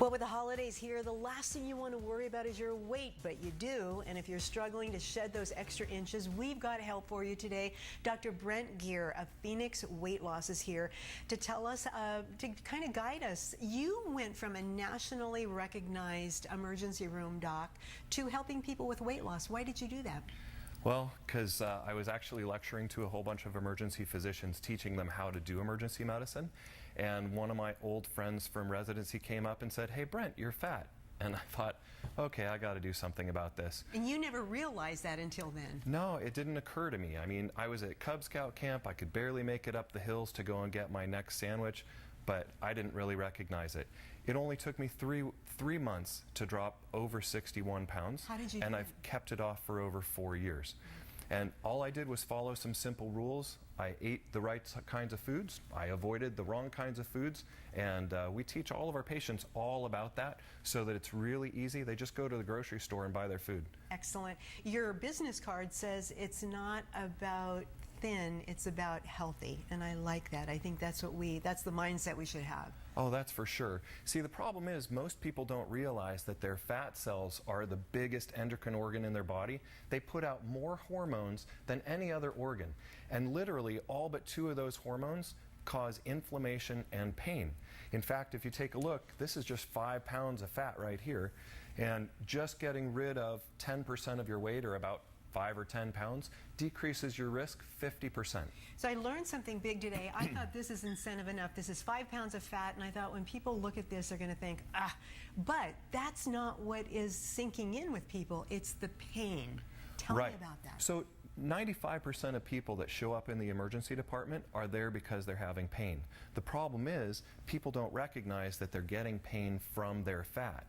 Well, with the holidays here, the last thing you want to worry about is your weight, but you do. And if you're struggling to shed those extra inches, we've got help for you today. Dr. Brent Geer of Phoenix Weight Loss is here to tell us, to kind of guide us. You went from a nationally recognized emergency room doc to helping people with weight loss. Why did you do that? Well, because I was actually lecturing to a whole bunch of emergency physicians, teaching them how to do emergency medicine. And one of my old friends from residency came up and said, "Hey, Brent, you're fat." And I thought, okay, I got to do something about this. And you never realized that until then? No, it didn't occur to me. I mean, I was at Cub Scout camp. I could barely make it up the hills to go and get my next sandwich, but I didn't really recognize it. It only took me three months to drop over 61 pounds. How did you do And it? I've kept it off for over 4 years. And all I did was follow some simple rules. I ate the right kinds of foods. I avoided the wrong kinds of foods. And we teach all of our patients all about that so that it's really easy. They just go to the grocery store and buy their food. Excellent. Your business card says it's not about thin, it's about healthy. And I like that. I think that's the mindset we should have. Oh, that's for sure. See, the problem is most people don't realize that their fat cells are the biggest endocrine organ in their body. They put out more hormones than any other organ. And literally all but 2 of those hormones cause inflammation and pain. In fact, if you take a look, this is just 5 pounds of fat right here. And just getting rid of 10% of your weight, or about 5 or 10 pounds, decreases your risk 50%. So I learned something big today. I thought this is incentive enough. This is 5 pounds of fat, and I thought when people look at this, they're going to think, but that's not what is sinking in with people. It's the pain. Tell me about that. So 95% of people that show up in the emergency department are there because they're having pain. The problem is people don't recognize that they're getting pain from their fat.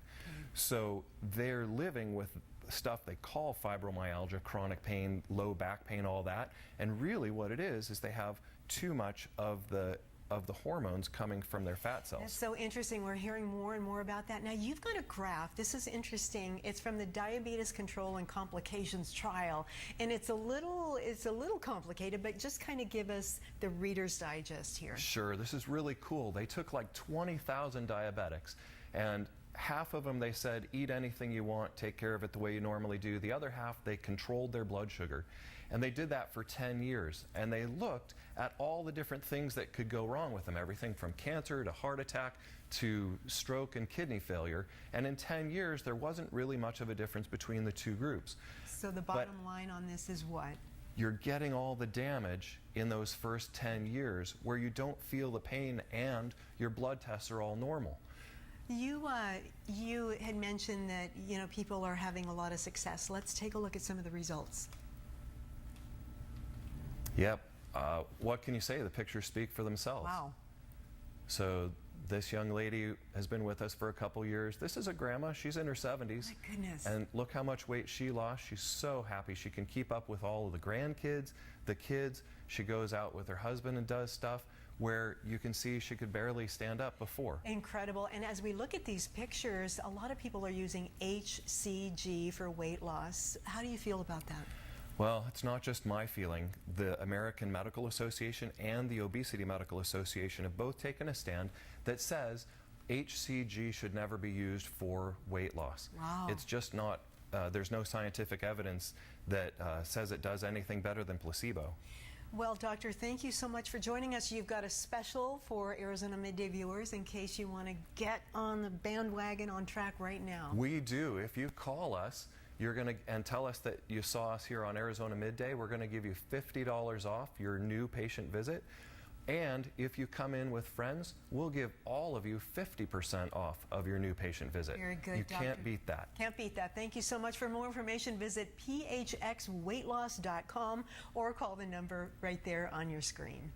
So they're living with stuff they call fibromyalgia, chronic pain, low back pain, all that. And really what it is they have too much of the hormones coming from their fat cells. That's so interesting. We're hearing more and more about that. Now, you've got a graph. This is interesting. It's from the Diabetes Control and Complications Trial, and it's a little complicated, but just kind of give us the Reader's Digest here. Sure. This is really cool. They took like 20,000 diabetics, and half of them, they said, eat anything you want, take care of it the way you normally do. The other half, they controlled their blood sugar. And they did that for 10 years. And they looked at all the different things that could go wrong with them, everything from cancer to heart attack to stroke and kidney failure. And in 10 years, there wasn't really much of a difference between the two groups. So the bottom line on this is what? You're getting all the damage in those first 10 years where you don't feel the pain and your blood tests are all normal. You had mentioned that people are having a lot of success. Let's take a look at some of the results. Yep. What can you say? The pictures speak for themselves. Wow. So this young lady has been with us for a couple years. This is a grandma. She's in her 70s. My goodness. And look how much weight she lost. She's so happy. She can keep up with all of the grandkids, the kids. She goes out with her husband and does stuff where you can see she could barely stand up before. Incredible. And as we look at these pictures, a lot of people are using HCG for weight loss. How do you feel about that? Well, it's not just my feeling. The American Medical Association and the Obesity Medical Association have both taken a stand that says HCG should never be used for weight loss. Wow. It's just not, there's no scientific evidence that says it does anything better than placebo. Well, Doctor, thank you so much for joining us. You've got a special for Arizona Midday viewers in case you want to get on the bandwagon on track right now. We do. If you call us, and tell us that you saw us here on Arizona Midday, we're going to give you $50 off your new patient visit. And if you come in with friends, we'll give all of you 50% off of your new patient visit. Very good, You Doctor. can't beat that. Can't beat that. Thank you so much. For more information, visit phxweightloss.com or call the number right there on your screen.